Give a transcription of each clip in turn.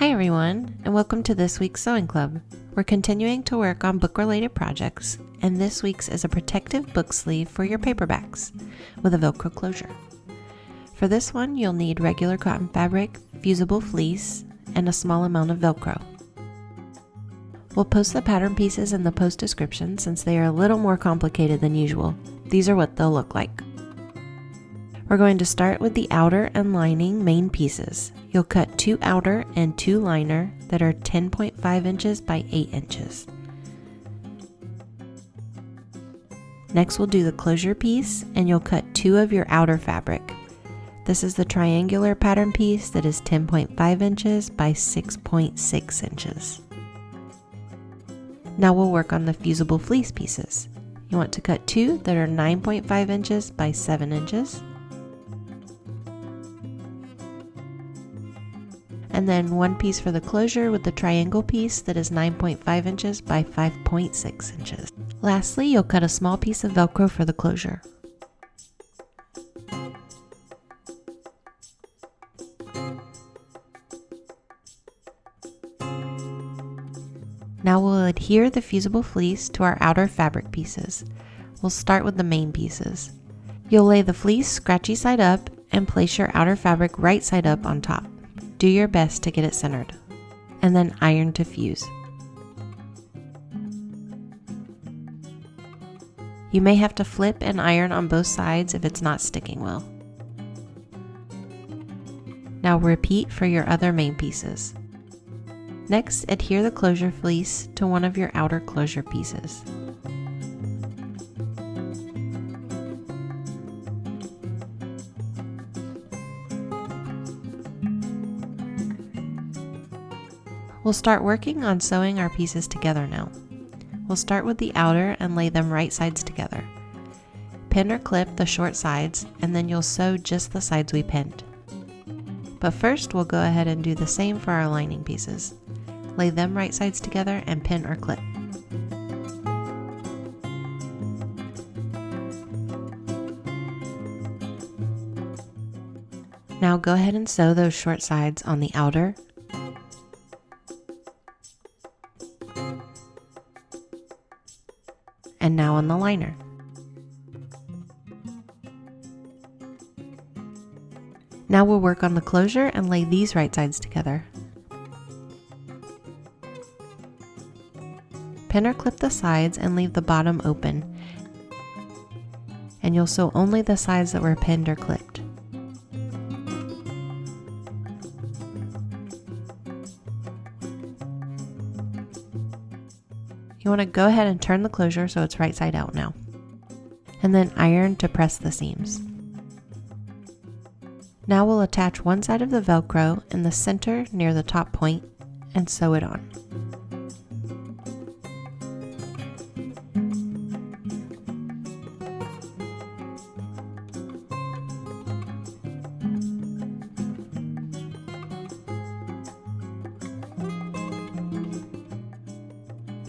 Hi everyone, and welcome to this week's Sewing Club. We're continuing to work on book-related projects, and this week's is a protective book sleeve for your paperbacks with a Velcro closure. For this one, you'll need regular cotton fabric, fusible fleece, and a small amount of Velcro. We'll post the pattern pieces in the post description since they are a little more complicated than usual. These are what they'll look like. We're going to start with the outer and lining main pieces. You'll cut 2 outer and 2 liner that are 10.5 inches by 8 inches. Next we'll do the closure piece, and you'll cut 2 of your outer fabric. This is the triangular pattern piece that is 10.5 inches by 6.6 inches. Now we'll work on the fusible fleece pieces. You want to cut 2 that are 9.5 inches by 7 inches. And then 1 piece for the closure with the triangle piece that is 9.5 inches by 5.6 inches. Lastly, you'll cut a small piece of Velcro for the closure. Now we'll adhere the fusible fleece to our outer fabric pieces. We'll start with the main pieces. You'll lay the fleece scratchy side up and place your outer fabric right side up on top. Do your best to get it centered, and then iron to fuse. You may have to flip and iron on both sides if it's not sticking well. Now repeat for your other main pieces. Next, adhere the closure fleece to one of your outer closure pieces. We'll start working on sewing our pieces together now. We'll start with the outer and lay them right sides together. Pin or clip the short sides, and then you'll sew just the sides we pinned. But first, we'll go ahead and do the same for our lining pieces. Lay them right sides together and pin or clip. Now go ahead and sew those short sides on the outer and now on the liner. Now we'll work on the closure and lay these right sides together. Pin or clip the sides and leave the bottom open, and you'll sew only the sides that were pinned or clipped. You want to go ahead and turn the closure so it's right side out now, and then iron to press the seams. Now we'll attach one side of the Velcro in the center near the top point and sew it on.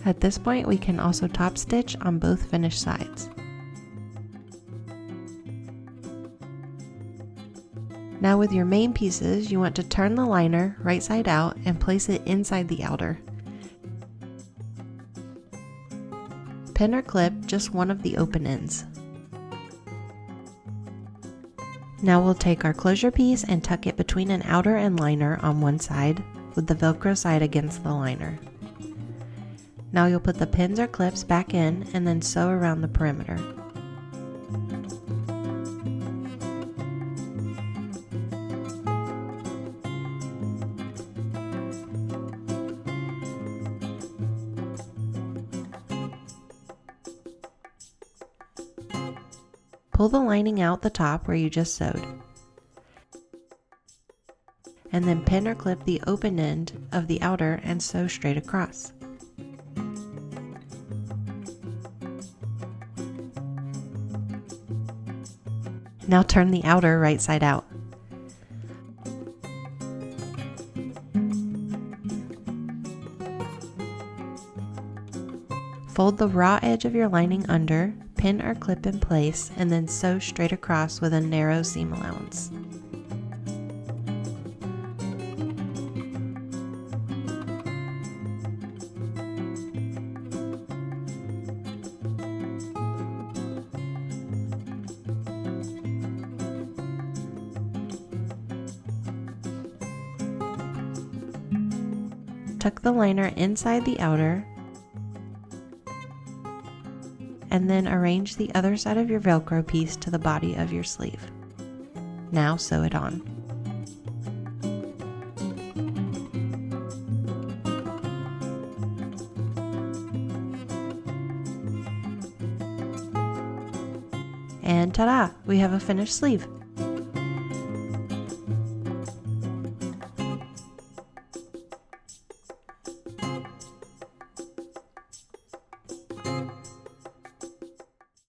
At this point, we can also top stitch on both finished sides. Now with your main pieces, you want to turn the liner right side out and place it inside the outer. Pin or clip just one of the open ends. Now we'll take our closure piece and tuck it between an outer and liner on one side, with the Velcro side against the liner. Now you'll put the pins or clips back in and then sew around the perimeter. Pull the lining out the top where you just sewed, and then pin or clip the open end of the outer and sew straight across. Now turn the outer right side out. Fold the raw edge of your lining under, pin or clip in place, and then sew straight across with a narrow seam allowance. Tuck the liner inside the outer, and then arrange the other side of your Velcro piece to the body of your sleeve. Now sew it on. And ta-da! We have a finished sleeve.